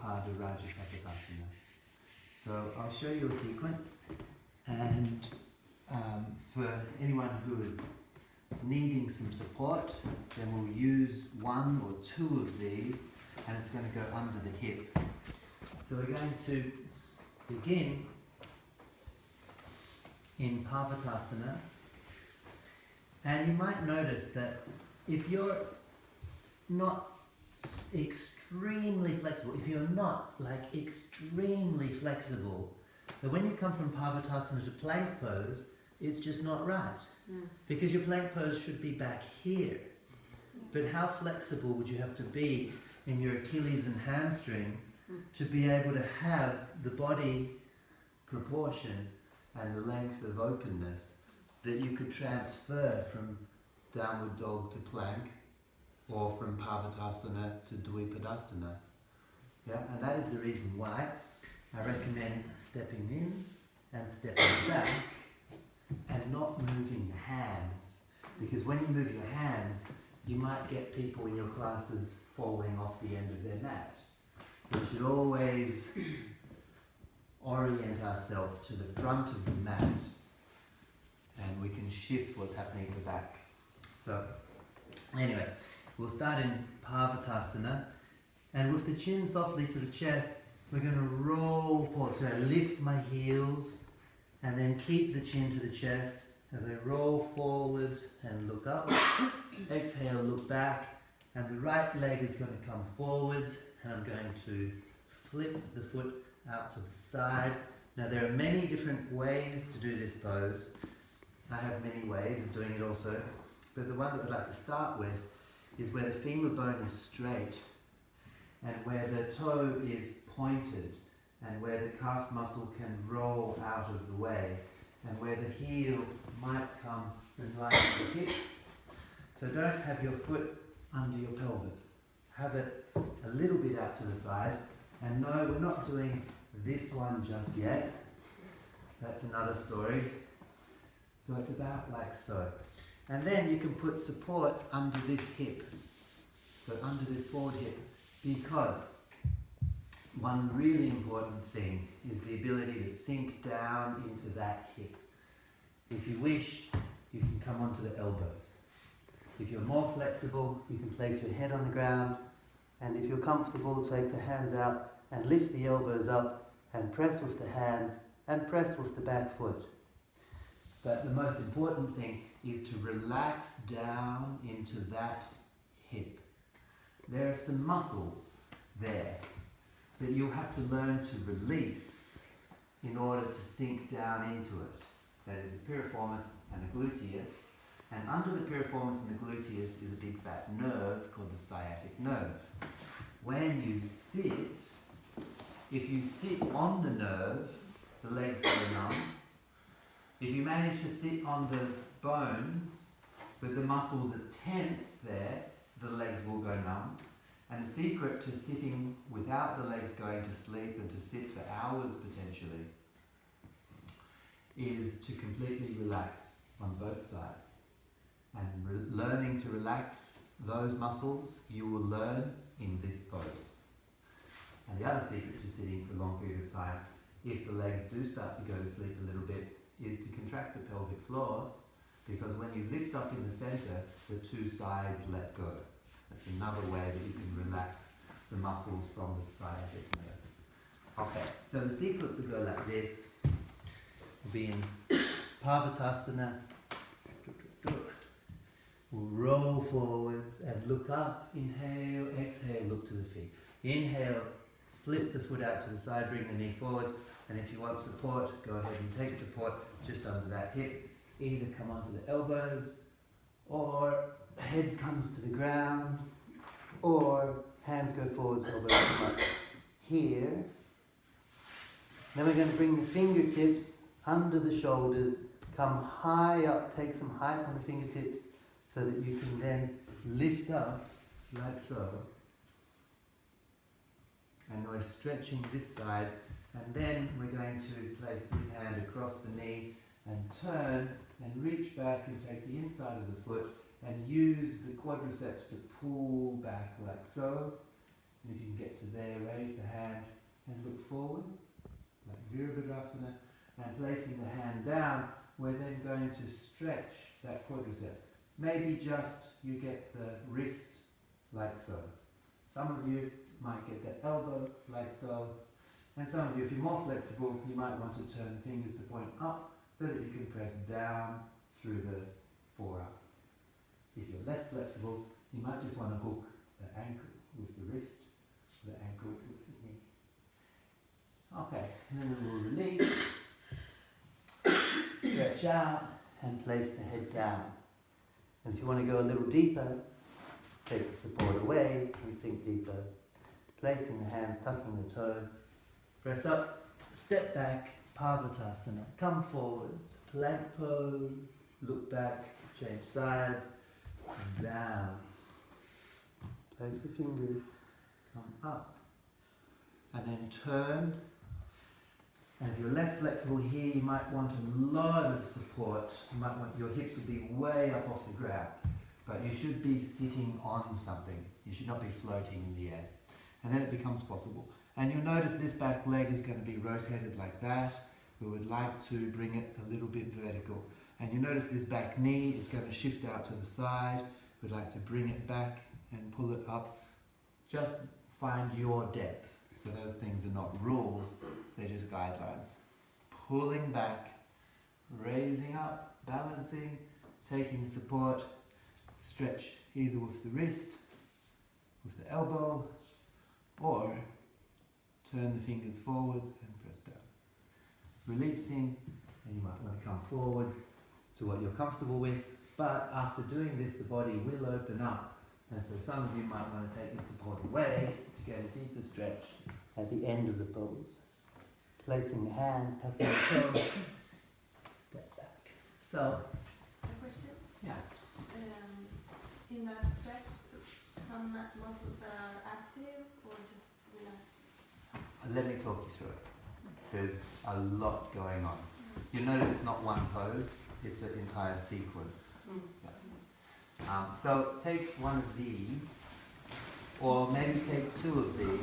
part of Rajakapotasana. So I'll show you a sequence, and for anyone who is needing some support, then we'll use one or two of these, and it's going to go under the hip. So we're going to begin in Kapotasana, and you might notice that if you're not extremely flexible, that when you come from Kapotasana to plank pose, it's just not right. Because your plank pose should be back here. But how flexible would you have to be in your Achilles and hamstrings to be able to have the body proportion and the length of openness that you could transfer from downward dog to plank, or from Kapotasana to Padasana. Yeah, and that is the reason why I recommend stepping in and stepping back and not moving the hands. Because when you move your hands, you might get people in your classes falling off the end of their mat. So we should always orient ourselves to the front of the mat, and we can shift what's happening at the back. So, anyway, we'll start in Kapotasana, and with the chin softly to the chest, we're going to roll forward. So I lift my heels, and then keep the chin to the chest as I roll forwards and look up. Exhale, look back, and the right leg is going to come forwards, and I'm going to flip the foot out to the side. Now there are many different ways to do this pose. I have many ways of doing it also, but the one that I'd like to start with is where the femur bone is straight, and where the toe is pointed, and where the calf muscle can roll out of the way, and where the heel might come in line with the hip. So don't have your foot under your pelvis. Have it a little bit out to the side. And no, we're not doing this one just yet. That's another story. So it's about like so. And then you can put support under this hip. So under this forward hip. Because one really important thing is the ability to sink down into that hip. If you wish, you can come onto the elbows. If you're more flexible, you can place your head on the ground, and if you're comfortable, take the hands out and lift the elbows up and press with the hands and press with the back foot. But the most important thing is to relax down into that hip. There are some muscles there that you'll have to learn to release in order to sink down into it. That is the piriformis and the gluteus. And under the piriformis and the gluteus is a big fat nerve called the sciatic nerve. When you sit, if you sit on the nerve, the legs go numb. If you manage to sit on the bones, but the muscles are tense there, the legs will go numb. And the secret to sitting without the legs going to sleep and to sit for hours potentially is to completely relax on both sides. And learning to relax those muscles, you will learn in this pose. And the other secret to sitting for a long period of time, if the legs do start to go to sleep a little bit, is to contract the pelvic floor, because when you lift up in the center, the two sides let go. That's another way that you can relax the muscles from the sciatic nerve. Okay, so the sequence will go like this. We'll be in Kapotasana. We'll roll forwards and look up. Inhale, exhale, look to the feet. Inhale, flip the foot out to the side, bring the knee forwards. And if you want support, go ahead and take support just under that hip. Either come onto the elbows, or head comes to the ground, or hands go forwards, elbows come up. Here. Then we're going to bring the fingertips under the shoulders, come high up, take some height on the fingertips, so that you can then lift up like so. And we're stretching this side, and then we're going to place this hand across the knee and turn and reach back and take the inside of the foot and use the quadriceps to pull back like so. And if you can get to there, raise the hand and look forwards, like Virabhadrasana, and placing the hand down, we're then going to stretch that quadricep. Maybe just you get the wrist like so. Some of you might get the elbow like so, and some of you, if you're more flexible, you might want to turn the fingers to point up so that you can press down through the forearm. If you're less flexible, you might just want to hook the ankle with the wrist, the ankle with the knee. Okay, and then we'll release, stretch out, and place the head down. And if you want to go a little deeper, take the support away and sink deeper. Placing the hands, tucking the toe, press up, step back, Kapotasana. Come forwards, plank pose, look back, change sides, and down. Place the fingers, come up, and then turn. And if you're less flexible here, you might want a lot of support. You might want your hips will be way up off the ground, but you should be sitting on something. You should not be floating in the air. And then it becomes possible. And you'll notice this back leg is going to be rotated like that. We would like to bring it a little bit vertical. And you notice this back knee is going to shift out to the side. We'd like to bring it back and pull it up. Just find your depth. So those things are not rules, they're just guidelines. Pulling back, raising up, balancing, taking support, stretch either with the wrist, with the elbow, or turn the fingers forwards and press down. Releasing, and you might want to come forwards to what you're comfortable with, but after doing this, the body will open up, and so some of you might want to take the support away to get a deeper stretch at the end of the pose. Placing the hands, tucking the toes, step back. So, A question? yeah. In that stretch, some muscles that are active or just relaxed? Let me talk you through it. There's a lot going on. You'll notice it's not one pose, it's an entire sequence. Yeah. So take one of these, or maybe take two of these.